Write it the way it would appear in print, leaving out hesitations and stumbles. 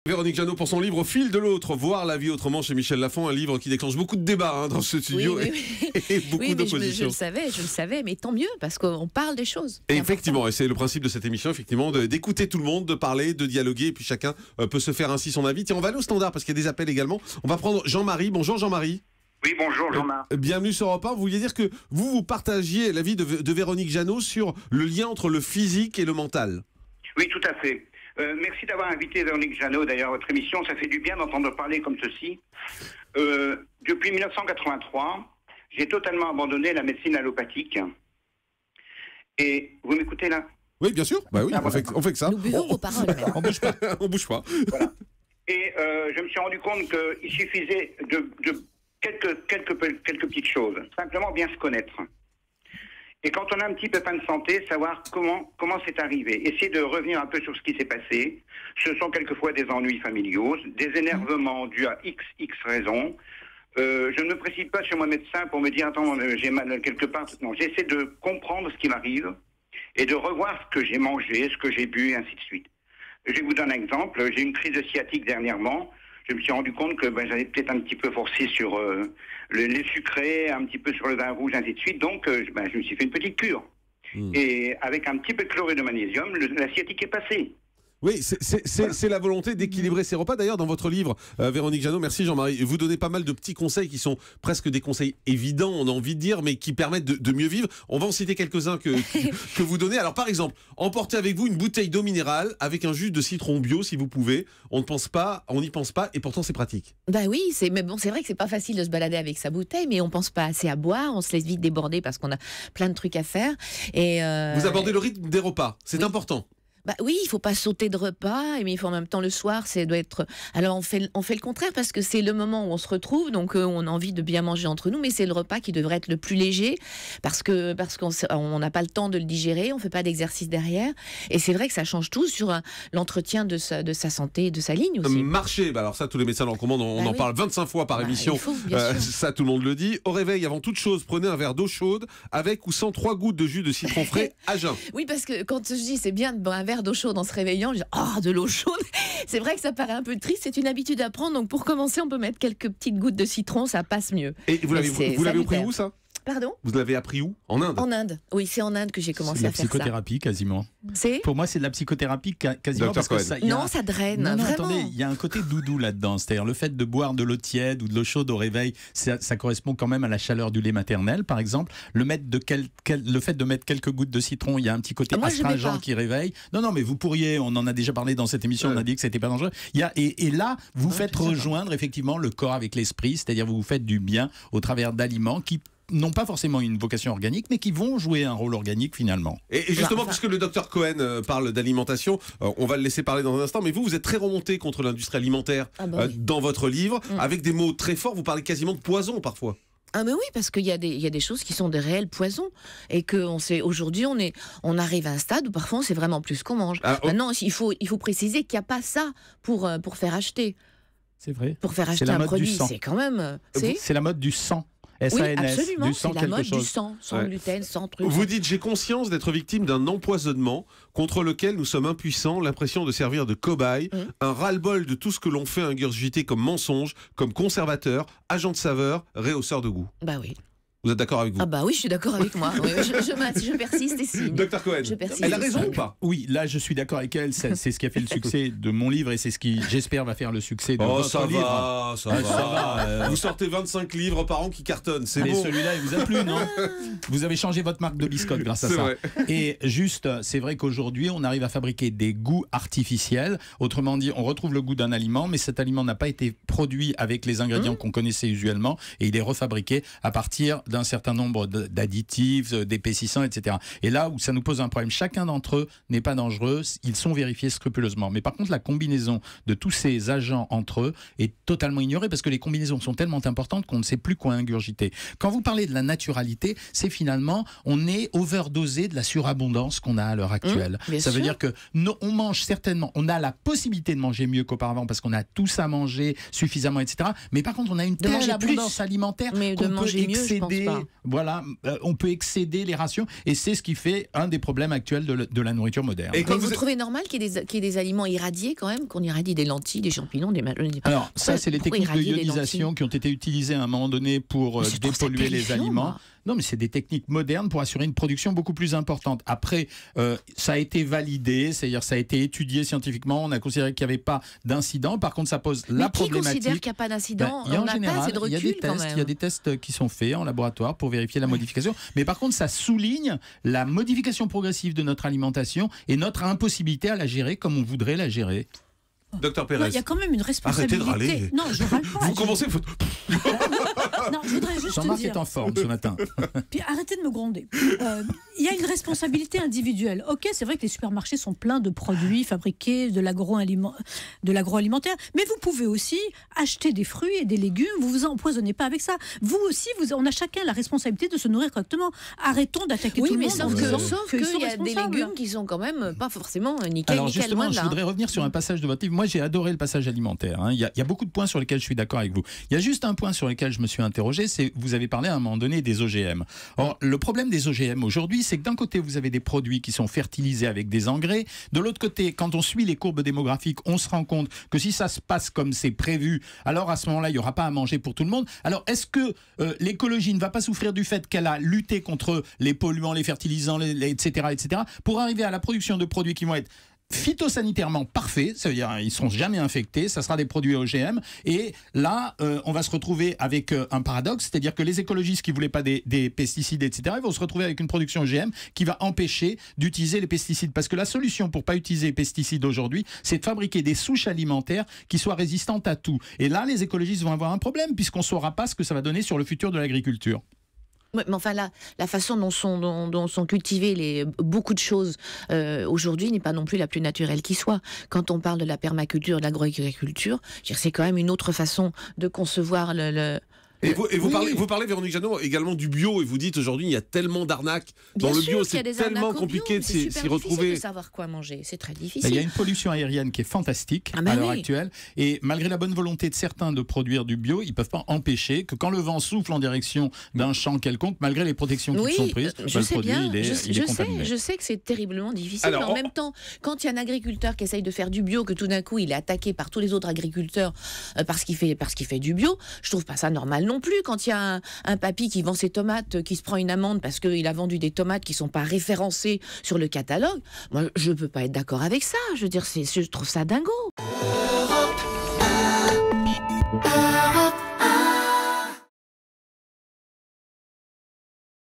Véronique Jeannot pour son livre Au fil de l'autre, voir la vie autrement chez Michel Lafon, un livre qui déclenche beaucoup de débats dans ce studio et beaucoup d'opposition. Je le savais, mais tant mieux parce qu'on parle des choses. Et effectivement, et c'est le principe de cette émission, effectivement, d'écouter tout le monde, de parler, de dialoguer, et puis chacun peut se faire ainsi son avis. Tiens, on va aller au standard parce qu'il y a des appels également. On va prendre Jean-Marie. Bonjour Jean-Marie. Oui, bonjour Jean-Marc. Bienvenue sur Europe 1. Vous vouliez dire que vous partagiez l'avis de Véronique Jeannot sur le lien entre le physique et le mental. Oui, tout à fait. Merci d'avoir invité Véronique Jeannot d'ailleurs à votre émission. Ça fait du bien d'entendre parler comme ceci. Depuis 1983, j'ai totalement abandonné la médecine allopathique. Et vous m'écoutez là? Oui, bien sûr. Bah oui, on fait que ça. Nous buvons vos paroles. On bouge pas. On bouge pas. Voilà. Et je me suis rendu compte qu'il suffisait de quelques petites choses. Simplement bien se connaître. Et quand on a un petit pépin de santé, savoir comment c'est arrivé. Essayer de revenir un peu sur ce qui s'est passé. Ce sont quelquefois des ennuis familiaux, des énervements dus à X raisons. Je ne me précipite pas chez mon médecin pour me dire « Attends, j'ai mal quelque part ». Non, j'essaie de comprendre ce qui m'arrive et de revoir ce que j'ai mangé, ce que j'ai bu, et ainsi de suite. Je vous donne un exemple. J'ai eu une crise de sciatique dernièrement. Je me suis rendu compte que j'avais peut-être un petit peu forcé sur les sucrés, un petit peu sur le vin rouge, ainsi de suite. Donc, je me suis fait une petite cure. Et avec un petit peu de chlorure de magnésium, la sciatique est passée. Oui, c'est la volonté d'équilibrer ses repas. D'ailleurs, dans votre livre, Véronique Jeannot, merci Jean-Marie, vous donnez pas mal de petits conseils qui sont presque des conseils évidents, on a envie de dire, mais qui permettent de mieux vivre. On va en citer quelques-uns que vous donnez. Alors, par exemple, emportez avec vous une bouteille d'eau minérale avec un jus de citron bio, si vous pouvez. On n'y pense pas, et pourtant c'est pratique. Bah oui, mais bon, c'est vrai que c'est pas facile de se balader avec sa bouteille, mais on pense pas assez à boire, on se laisse vite déborder parce qu'on a plein de trucs à faire. Et vous abordez le rythme des repas, c'est important. Bah oui, il faut pas sauter de repas, mais il faut en même temps le soir, doit être. Alors on fait le contraire parce que c'est le moment où on se retrouve, donc on a envie de bien manger entre nous, mais c'est le repas qui devrait être le plus léger parce qu'on n'a pas le temps de le digérer, on fait pas d'exercice derrière, et c'est vrai que ça change tout sur l'entretien de sa santé et de sa ligne aussi. Marcher, alors ça tous les médecins le recommandent, on en parle 25 fois par émission, ça tout le monde le dit. Au réveil, avant toute chose, prenez un verre d'eau chaude avec ou sans 3 gouttes de jus de citron frais à jeun. Oui, parce que quand je dis c'est bien de boire un verre d'eau chaude en se réveillant, je dis de l'eau chaude. C'est vrai que ça paraît un peu triste, c'est une habitude à prendre. Donc pour commencer, on peut mettre quelques petites gouttes de citron, ça passe mieux. Et vous l'avez appris où ça? Pardon? Vous l'avez appris où? En Inde? En Inde. Oui, c'est en Inde que j'ai commencé à faire ça. C'est de la psychothérapie quasiment. Pour moi, c'est de la psychothérapie quasiment. Parce que ça draine. Non, vraiment. Attendez, il y a un côté doudou là-dedans. C'est-à-dire le fait de boire de l'eau tiède ou de l'eau chaude au réveil, ça correspond quand même à la chaleur du lait maternel, par exemple. Le fait de mettre quelques gouttes de citron, il y a un petit côté astringent qui réveille. Non, mais vous pourriez, on en a déjà parlé dans cette émission, on a dit que c'était pas dangereux. Et là, vous faites rejoindre effectivement le corps avec l'esprit, c'est-à-dire vous faites du bien au travers d'aliments qui n'ont pas forcément une vocation organique, mais qui vont jouer un rôle organique finalement. Et justement, puisque le docteur Cohen parle d'alimentation, on va le laisser parler dans un instant, mais vous êtes très remonté contre l'industrie alimentaire dans votre livre, avec des mots très forts, vous parlez quasiment de poison parfois. Ah mais oui, parce qu'il y a des choses qui sont des réels poisons et que aujourd'hui on arrive à un stade où parfois on sait vraiment plus ce qu'on mange. Maintenant, il faut préciser qu'il n'y a pas ça pour faire acheter. C'est vrai. Pour faire acheter un produit, c'est quand même. C'est la mode du sang. Oui, SANS, absolument, c'est la mode du sang, sans gluten, sans truc. Vous dites, j'ai conscience d'être victime d'un empoisonnement contre lequel nous sommes impuissants, l'impression de servir de cobaye, un ras-le-bol de tout ce que l'on fait ingurgiter comme mensonge, comme conservateur, agent de saveur, rehausseur de goût. Bah oui. Vous êtes d'accord avec vous? Ah bah oui, je suis d'accord avec moi. Oui, je persiste et signe. Docteur Cohen, elle a raison ou pas? Oui, là je suis d'accord avec elle. C'est ce qui a fait le succès de mon livre et c'est ce qui, j'espère, va faire le succès de votre livre. Ça va. Vous sortez 25 livres par an qui cartonnent, c'est bon. Celui-là, il vous a plu, non? Vous avez changé votre marque de biscotte grâce à ça. Vrai. Et juste, c'est vrai qu'aujourd'hui, on arrive à fabriquer des goûts artificiels. Autrement dit, on retrouve le goût d'un aliment, mais cet aliment n'a pas été produit avec les ingrédients qu'on connaissait usuellement et il est refabriqué à partir d'un certain nombre d'additifs, d'épaississants, etc. Et là où ça nous pose un problème, chacun d'entre eux n'est pas dangereux, ils sont vérifiés scrupuleusement. Mais par contre, la combinaison de tous ces agents entre eux est totalement ignorée parce que les combinaisons sont tellement importantes qu'on ne sait plus quoi ingurgiter. Quand vous parlez de la naturalité, c'est finalement, on est overdosé de la surabondance qu'on a à l'heure actuelle. Ça veut dire que on mange certainement, on a la possibilité de manger mieux qu'auparavant parce qu'on a tous à manger suffisamment, etc. Mais par contre, on a une telle abondance alimentaire qu'on peut excéder pense pas. Voilà, on peut excéder les rations et c'est ce qui fait un des problèmes actuels de la nourriture moderne. Et Mais vous trouvez normal qu'il y ait des aliments irradiés quand même, qu'on irradie des lentilles, des champignons, des Alors ça, c'est les techniques de irradier les ionisation qui ont été utilisées à un moment donné pour dépolluer les aliments. moi. Non, mais c'est des techniques modernes pour assurer une production beaucoup plus importante. Après, ça a été validé, c'est-à-dire ça a été étudié scientifiquement. On a considéré qu'il n'y avait pas d'incident. Par contre, ça pose la problématique. Qui considère qu'il n'y a pas d'incident? En On n'a général, pas assez de recul, il y a des tests qui sont faits en laboratoire pour vérifier la modification. Mais par contre, ça souligne la modification progressive de notre alimentation et notre impossibilité à la gérer comme on voudrait la gérer. Docteur Non, Pérez. il y a quand même une responsabilité. Arrêtez de râler. Non, je râle pas. Vous commencez. Non, je voudrais juste te Jean-Marc est dire. en forme ce matin. Puis arrêtez de me gronder. Il y a une responsabilité individuelle. Ok, c'est vrai que les supermarchés sont pleins de produits fabriqués de l'agroalimentaire, mais vous pouvez aussi acheter des fruits et des légumes. Vous vous empoisonnez pas avec ça. Vous aussi, on a chacun la responsabilité de se nourrir correctement. Arrêtons d'attaquer tout le monde. sauf qu'ils qu'il sont y a des responsables. légumes qui sont quand même pas forcément nickel, Alors nickel, justement, loin de je là. voudrais revenir sur un passage de votre livre. Moi, j'ai adoré le passage alimentaire. Il y a beaucoup de points sur lesquels je suis d'accord avec vous. Il y a juste un point sur lequel je me suis interrogé, c'est vous avez parlé à un moment donné des OGM. Or, le problème des OGM aujourd'hui, c'est que d'un côté, vous avez des produits qui sont fertilisés avec des engrais. De l'autre côté, quand on suit les courbes démographiques, on se rend compte que si ça se passe comme c'est prévu, alors à ce moment-là, il n'y aura pas à manger pour tout le monde. Alors, est-ce que l'écologie ne va pas souffrir du fait qu'elle a lutté contre les polluants, les fertilisants, etc., pour arriver à la production de produits qui vont être phytosanitairement parfaits, ça veut dire ils ne seront jamais infectés, ça sera des produits OGM, et là on va se retrouver avec un paradoxe, c'est-à-dire que les écologistes qui ne voulaient pas des pesticides, etc., ils vont se retrouver avec une production OGM qui va empêcher d'utiliser les pesticides, parce que la solution pour ne pas utiliser les pesticides aujourd'hui, c'est de fabriquer des souches alimentaires qui soient résistantes à tout, et là les écologistes vont avoir un problème, puisqu'on ne saura pas ce que ça va donner sur le futur de l'agriculture. Ouais, mais enfin, la façon dont sont cultivées beaucoup de choses aujourd'hui n'est pas non plus la plus naturelle qui soit. Quand on parle de la permaculture, de l'agroagriculture, c'est quand même une autre façon de concevoir Et vous parlez, Véronique Jeannot, également du bio, et vous dites aujourd'hui il y a tellement d'arnaques dans le bio, c'est tellement compliqué de s'y retrouver. De savoir quoi manger, c'est très Il difficile. y a une pollution aérienne qui est fantastique à l'heure actuelle, et malgré la bonne volonté de certains de produire du bio, ils ne peuvent pas empêcher que quand le vent souffle en direction d'un champ quelconque, malgré les protections qui sont prises, je sais bien, il est contaminé. Je sais que c'est terriblement difficile, Alors, mais en même temps, quand il y a un agriculteur qui essaye de faire du bio, que tout d'un coup il est attaqué par tous les autres agriculteurs parce qu'il fait du bio, je trouve pas ça normal non plus. Quand il y a un papy qui vend ses tomates, qui se prend une amende parce qu'il a vendu des tomates qui ne sont pas référencées sur le catalogue, moi je ne peux pas être d'accord avec ça. Je veux dire, je trouve ça dingo.